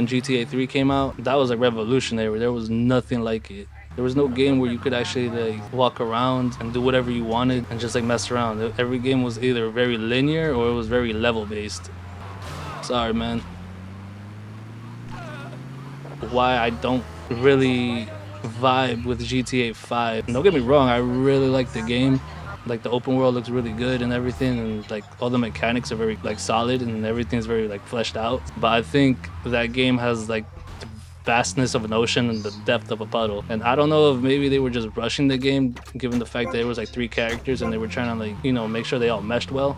When GTA 3 came out, that was like revolutionary. There was nothing like it. There was no game where you could actually like walk around and do whatever you wanted and just like mess around. Every game was either very linear or it was very level based. Sorry, man. Why I don't really vibe with GTA 5. Don't get me wrong, I really like the game. Like the open world looks really good and everything, and like all the mechanics are very like solid and everything's very like fleshed out. But I think that game has like the vastness of an ocean and the depth of a puddle. And I don't know if maybe they were just rushing the game given the fact that there was like 3 characters and they were trying to like, make sure they all meshed well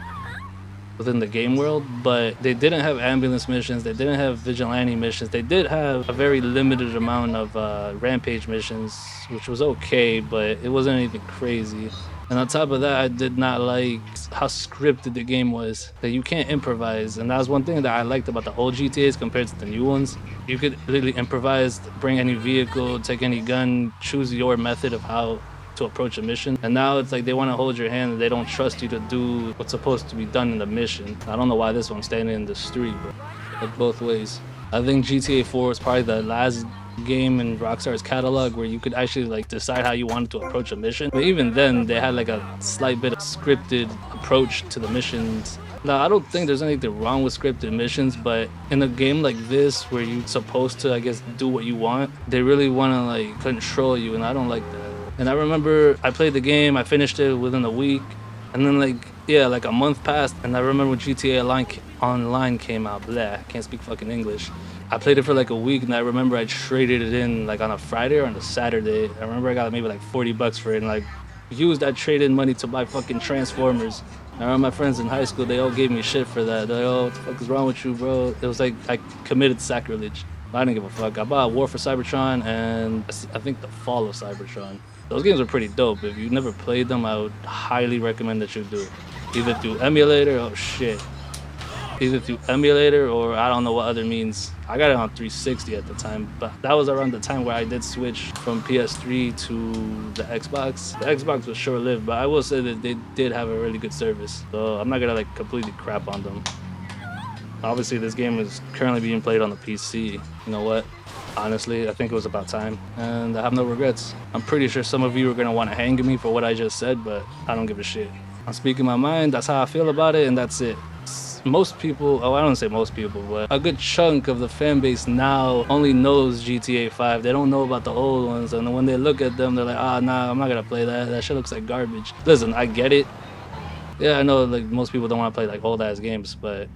within the game world, but they didn't have ambulance missions, they didn't have vigilante missions, they did have a very limited amount of rampage missions, which was okay, but it wasn't anything crazy. And on top of that, I did not like how scripted the game was, that you can't improvise. And that was one thing that I liked about the old GTAs compared to the new ones. You could literally improvise, bring any vehicle, take any gun, choose your method of how to approach a mission. And now it's like they want to hold your hand and they don't trust you to do what's supposed to be done in the mission. I don't know why this one's standing in the street, but both ways. I think GTA 4 is probably the last game in Rockstar's catalog where you could actually like decide how you wanted to approach a mission. But even then, they had like a slight bit of scripted approach to the missions. Now, I don't think there's anything wrong with scripted missions, but in a game like this where you're supposed to, I guess, do what you want, they really want to like control you, and I don't like that. And I remember I played the game, I finished it within a week, and then like a month passed, and I remember when Online came out. Blah, I can't speak fucking English. I played it for like a week, and I remember I traded it in like on a Friday or on a Saturday. I remember I got maybe like $40 for it, and like used that trade-in money to buy fucking Transformers. I remember my friends in high school, they all gave me shit for that. They're like, oh, what the fuck is wrong with you, bro? It was like I committed sacrilege. I didn't give a fuck. I bought War for Cybertron and I think The Fall of Cybertron. Those games are pretty dope. If you've never played them, I would highly recommend that you do. Either through emulator, oh shit. Either through emulator or I don't know what other means. I got it on 360 at the time, but that was around the time where I did switch from PS3 to the Xbox. The Xbox was short-lived, but I will say that they did have a really good service. So I'm not gonna like completely crap on them. Obviously, this game is currently being played on the PC. You know what? Honestly, I think it was about time, and I have no regrets. I'm pretty sure some of you are gonna want to hang me for what I just said, but I don't give a shit. I'm speaking my mind, that's how I feel about it, and that's it. Most people, I don't say most people, but a good chunk of the fan base now only knows GTA 5. They don't know about the old ones, and when they look at them, they're like, nah, I'm not gonna play that. That shit looks like garbage. Listen, I get it. Yeah, I know like most people don't want to play like old ass games, but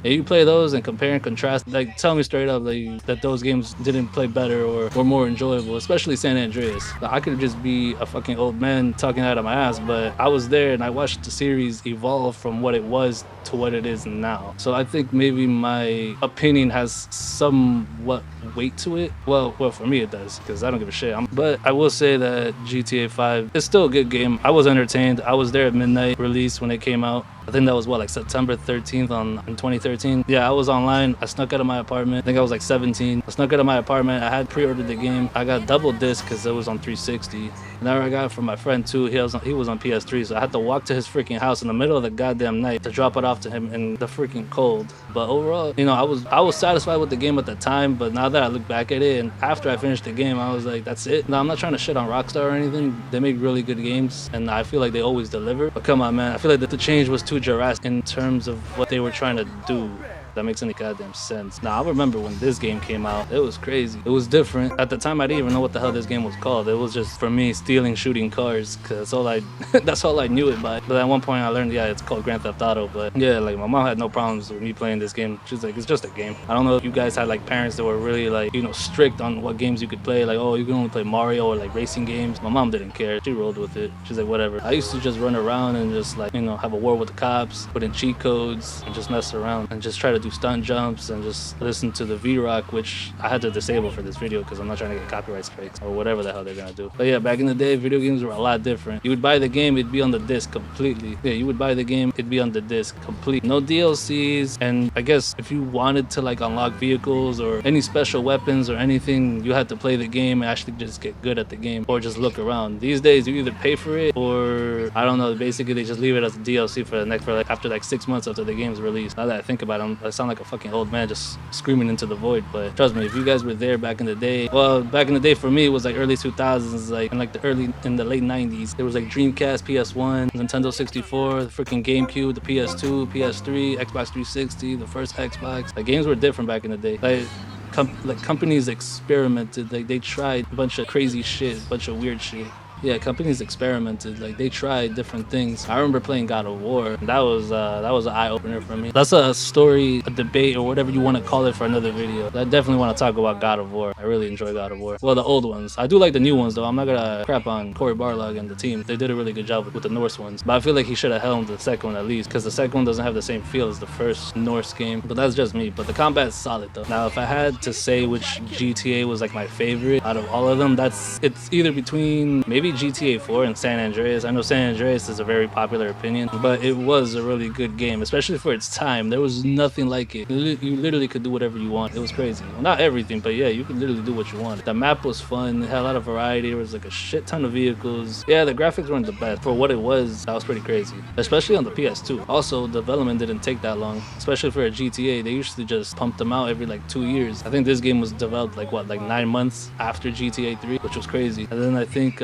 if you play those and compare and contrast, like tell me straight up like that those games didn't play better or were more enjoyable, especially San Andreas. Like, I could just be a fucking old man talking out of my ass, but I was there and I watched the series evolve from what it was to what it is now. So I think maybe my opinion has somewhat weight to it. Well, for me it does, because I don't give a shit. But I will say that GTA 5 is still a good game. I was entertained. I was there at midnight release when it came out. I think that was like September 13th in 2013. Yeah, I was online. I snuck out of my apartment. I think I was like 17. I snuck out of my apartment. I had pre-ordered the game. I got double disc because it was on 360. And I got it from my friend too. He was on PS3, so I had to walk to his freaking house in the middle of the goddamn night to drop it off to him in the freaking cold. But overall, I was satisfied with the game at the time. But now that I look back at it and after I finished the game, I was like, that's it. Now I'm not trying to shit on Rockstar or anything. They make really good games, and I feel like they always deliver. But come on, man, I feel like the change was too drastic in terms of what they were trying to do. That makes any goddamn sense. Now, I remember when this game came out, it was crazy. It was different. At the time, I didn't even know what the hell this game was called. It was just, for me, stealing, shooting cars, because that's all I knew it by. But at one point, I learned, yeah, it's called Grand Theft Auto. But yeah, like, my mom had no problems with me playing this game. She's like, it's just a game. I don't know if you guys had, like, parents that were really, like, strict on what games you could play. Like, oh, you can only play Mario or, like, racing games. My mom didn't care. She rolled with it. She's like, whatever. I used to just run around and just, like, have a war with the cops, put in cheat codes, and just mess around and just try to do stunt jumps and just listen to the V-Rock, which I had to disable for this video because I'm not trying to get copyright strikes or whatever the hell they're gonna do. But yeah, back in the day, video games were a lot different. You would buy the game, it'd be on the disc completely. Yeah, you would buy the game, it'd be on the disc complete. No DLCs, and I guess if you wanted to like unlock vehicles or any special weapons or anything, you had to play the game and actually just get good at the game or just look around. These days, you either pay for it or I don't know, basically they just leave it as a DLC for after like 6 months after the game's released. Now that I think about it, I sound like a fucking old man just screaming into the void. But trust me, if you guys were there back in the day, well, back in the day for me, it was like early 2000s, like in the late 90s. There was like Dreamcast, PS1, Nintendo 64, the freaking GameCube, the PS2, PS3, Xbox 360, the first Xbox. Like games were different back in the day. Like companies experimented, like they tried a bunch of crazy shit, a bunch of weird shit. Yeah, companies experimented, like they tried different things. I remember playing God of War. That was an eye opener for me. That's a story, a debate, or whatever you want to call it for another video. I definitely want to talk about God of War. I really enjoy God of War. Well, the old ones. I do like the new ones though. I'm not gonna crap on Cory Barlog and the team. They did a really good job with the Norse ones. But I feel like he should have helmed the second one at least, because the second one doesn't have the same feel as the first Norse game. But that's just me. But the combat is solid though. Now, if I had to say which GTA was like my favorite out of all of them, it's either between maybe GTA 4 and San Andreas. I know San Andreas is a very popular opinion, but it was a really good game, especially for its time. There was nothing like it. You literally could do whatever you want. It was crazy. Well, not everything, but yeah, you could literally do what you wanted. The map was fun. It had a lot of variety. There was like a shit ton of vehicles. Yeah, the graphics weren't the best. For what it was, that was pretty crazy, especially on the PS2. Also, development didn't take that long, especially for a GTA. They usually just pumped them out every like 2 years. I think this game was developed like 9 months after GTA 3, which was crazy. And then I think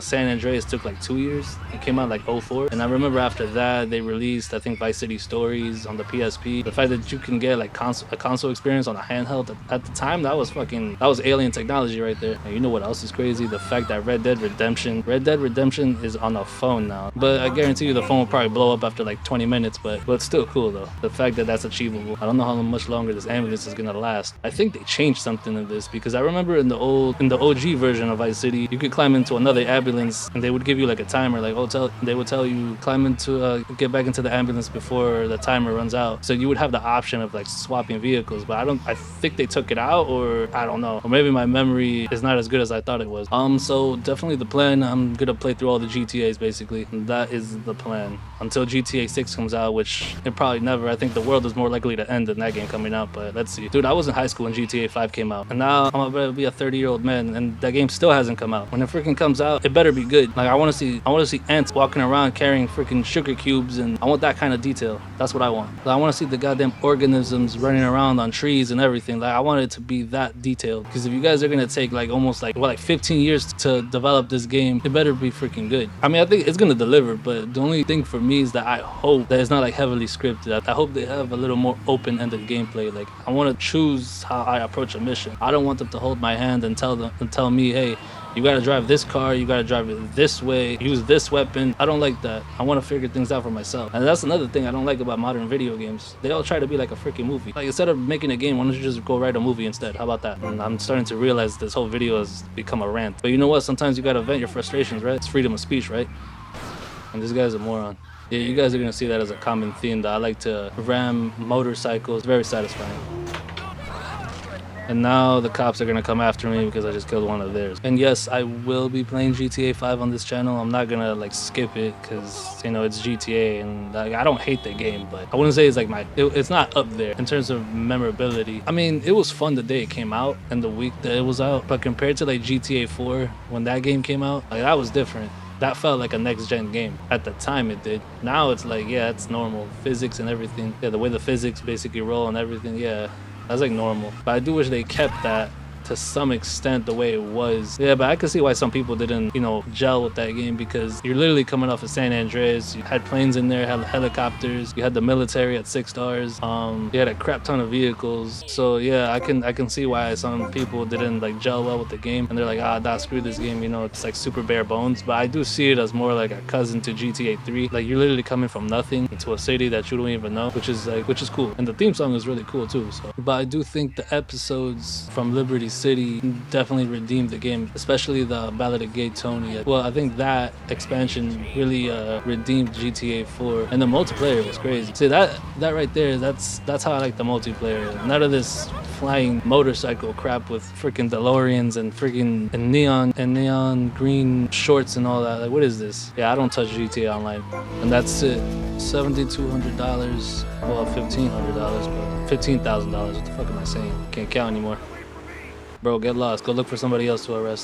San Andreas took like 2 years. It came out like 04. And I remember after that, they released, I think, Vice City Stories on the PSP. The fact that you can get like a console experience on a handheld at the time, that was alien technology right there. And you know what else is crazy? The fact that Red Dead Redemption is on a phone now. But I guarantee you the phone will probably blow up after like 20 minutes, but it's still cool though. The fact that that's achievable. I don't know how much longer this ambulance is gonna last. I think they changed something in this, because I remember in the OG version of Vice City, you could climb into another ambulance and they would give you like a timer, like they would tell you climb into get back into the ambulance before the timer runs out. So you would have the option of like swapping vehicles, but I think they took it out, or I don't know, or maybe my memory is not as good as I thought it was. So definitely the plan, I'm gonna play through all the GTAs basically. That is the plan until GTA 6 comes out, which it probably never. I think the world is more likely to end than that game coming out, but let's see. Dude, I was in high school when GTA 5 came out, and now I'm about to be a 30-year-old man, and that game still hasn't come out. When it freaking comes out, it better be good. Like I want to see ants walking around carrying freaking sugar cubes, and I want that kind of detail. That's what I want. Like, I want to see the goddamn organisms running around on trees and everything. Like I want it to be that detailed, because if you guys are gonna take like almost like 15 years to develop this game, it better be freaking good. I mean, I think it's gonna deliver, but the only thing for me is that I hope that it's not like heavily scripted. I hope they have a little more open-ended gameplay. Like I want to choose how I approach a mission. I don't want them to hold my hand and tell me, hey, you gotta drive this car, you gotta drive it this way, use this weapon. I don't like that. I want to figure things out for myself. And that's another thing I don't like about modern video games. They all try to be like a freaking movie. Like instead of making a game, why don't you just go write a movie instead? How about that? And I'm starting to realize this whole video has become a rant. But you know what? Sometimes you gotta vent your frustrations, right? It's freedom of speech, right? And this guy's a moron. Yeah, you guys are gonna see that as a common theme, that I like to ram motorcycles. Very satisfying. And now the cops are gonna come after me because I just killed one of theirs. And yes, I will be playing GTA 5 on this channel. I'm not gonna like skip it because, you know, it's GTA, and like, I don't hate the game, but I wouldn't say it's like it's not up there in terms of memorability. I mean, it was fun the day it came out and the week that it was out, but compared to like GTA 4 when that game came out, like that was different. That felt like a next-gen game. At the time it did. Now it's like, yeah, it's normal. Physics and everything. Yeah, the way the physics basically roll and everything, yeah, that's like normal. But I do wish they kept that to some extent the way it was. Yeah, but I could see why some people didn't, you know, gel with that game, because you're literally coming off of San Andreas. You had planes in there, had helicopters, you had the military at 6 stars, you had a crap ton of vehicles. So yeah, I can see why some people didn't like gel well with the game, and they're like, nah, screw this game, you know, it's like super bare bones. But I do see it as more like a cousin to GTA 3. Like you're literally coming from nothing into a city that you don't even know, which is cool. And the theme song is really cool too. So, but I do think the episodes from Liberty City definitely redeemed the game, especially the Ballad of Gay Tony. Well, I think that expansion really redeemed GTA 4, and the multiplayer was crazy. See, that right there, that's how I like the multiplayer. None of this flying motorcycle crap with freaking DeLoreans and freaking neon green shorts and all that. Like, what is this? Yeah, I don't touch GTA Online. And that's it. $7,200. Well, $1,500, but $15,000. What the fuck am I saying? Can't count anymore. Bro, get lost. Go look for somebody else to arrest.